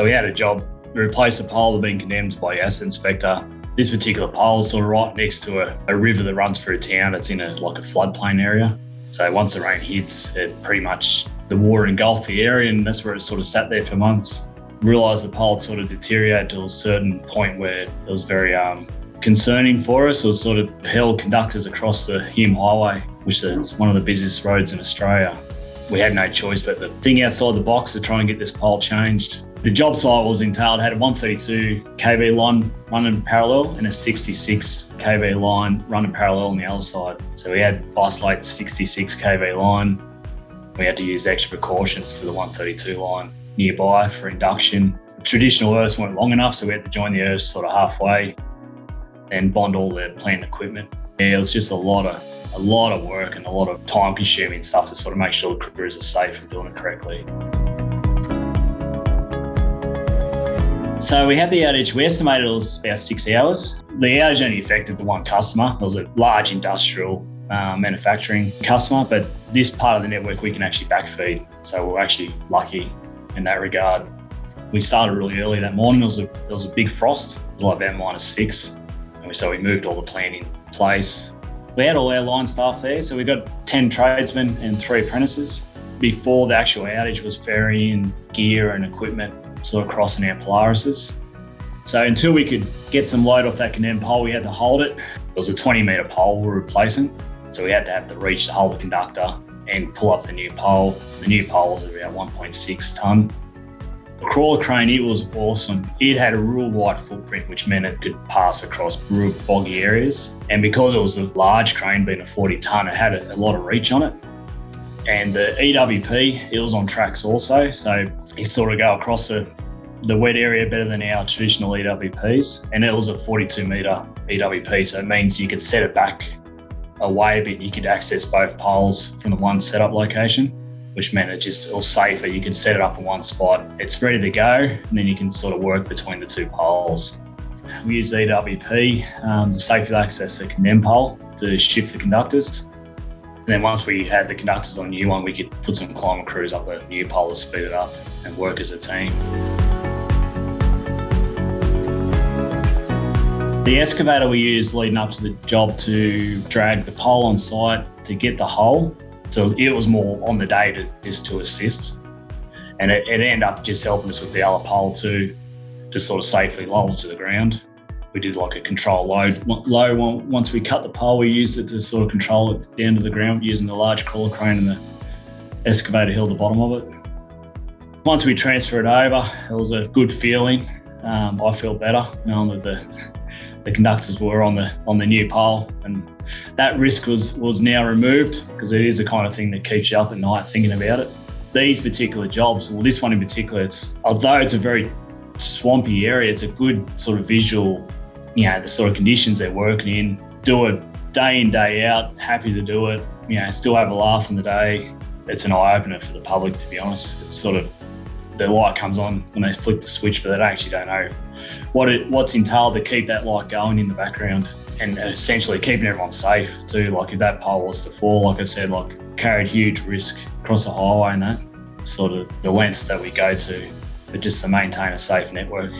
we had a job to replace a pole that had been condemned by the asset inspector. This particular pole is sort of right next to a river that runs through town. It's in a floodplain area. So once the rain hits, it pretty much, the water engulfed the area, and that's where it sort of sat there for months. Realised the pole had sort of deteriorated to a certain point where it was very concerning for us. It was sort of held conductors across the Hume Highway, which is one of the busiest roads in Australia. We had no choice but the thing outside the box to try and get this pole changed. The job site was entailed had a 132 kV line running parallel and a 66 kV line running parallel on the other side. So we had to isolate the 66 kV line. We had to use extra precautions for the 132 line nearby for induction. The traditional earths weren't long enough, so we had to join the earths sort of halfway and bond all the plant equipment. Yeah, it was just a lot of work and a lot of time-consuming stuff to sort of make sure the crews are safe and doing it correctly. So we had the outage. We estimated it was about 6 hours. The outage only affected the one customer. It was a large industrial manufacturing customer, but this part of the network we can actually backfeed. So we're actually lucky in that regard. We started really early that morning. It was a big frost. It was like about -6. And so we moved all the plant in place. We had all our line staff there. So we got 10 tradesmen and 3 apprentices. Before the actual outage was ferrying gear and equipment sort of crossing our Polarises. So until we could get some load off that condemned pole, we had to hold it. It was a 20-metre pole we were replacing. So we had to have the reach to hold the conductor and pull up the new pole. The new pole was about 1.6 tonne. The crawler crane, it was awesome. It had a real wide footprint, which meant it could pass across real boggy areas. And because it was a large crane, being a 40 tonne, it had a lot of reach on it. And the EWP, it was on tracks also. So it sort of go across the wet area better than our traditional EWPs. And it was a 42 metre EWP. So it means you could set it back away a bit. You could access both poles from the one setup location, which meant it was safer. You could set it up in one spot. It's ready to go, and then you can sort of work between the two poles. We used EWP to safely access the condemned pole to shift the conductors. And then once we had the conductors on the new one, we could put some climber crews up the new pole to speed it up and work as a team. The excavator we used leading up to the job to drag the pole on site to get the hole. So it was more on the day to assist. And it ended up just helping us with the other pole too, to sort of safely lower it to the ground. We did like a control load. Once we cut the pole, we used it to sort of control it down to the ground using the large crawler crane, and the excavator held the bottom of it. Once we transferred over, it was a good feeling. I felt better knowing that the conductors were on the new pole, and that risk was now removed, because it is the kind of thing that keeps you up at night thinking about it. These particular jobs, well, this one in particular, although it's a very swampy area, it's a good sort of visual, the sort of conditions they're working in. Do it day in, day out, happy to do it, still have a laugh in the day. It's an eye-opener for the public, to be honest. It's sort of, the light comes on when they flick the switch, but they actually don't know what's entailed to keep that light going in the background, and essentially keeping everyone safe too. Like if that pole was to fall, like I said, carried huge risk across the highway, and that sort of the lengths that we go to, but just to maintain a safe network.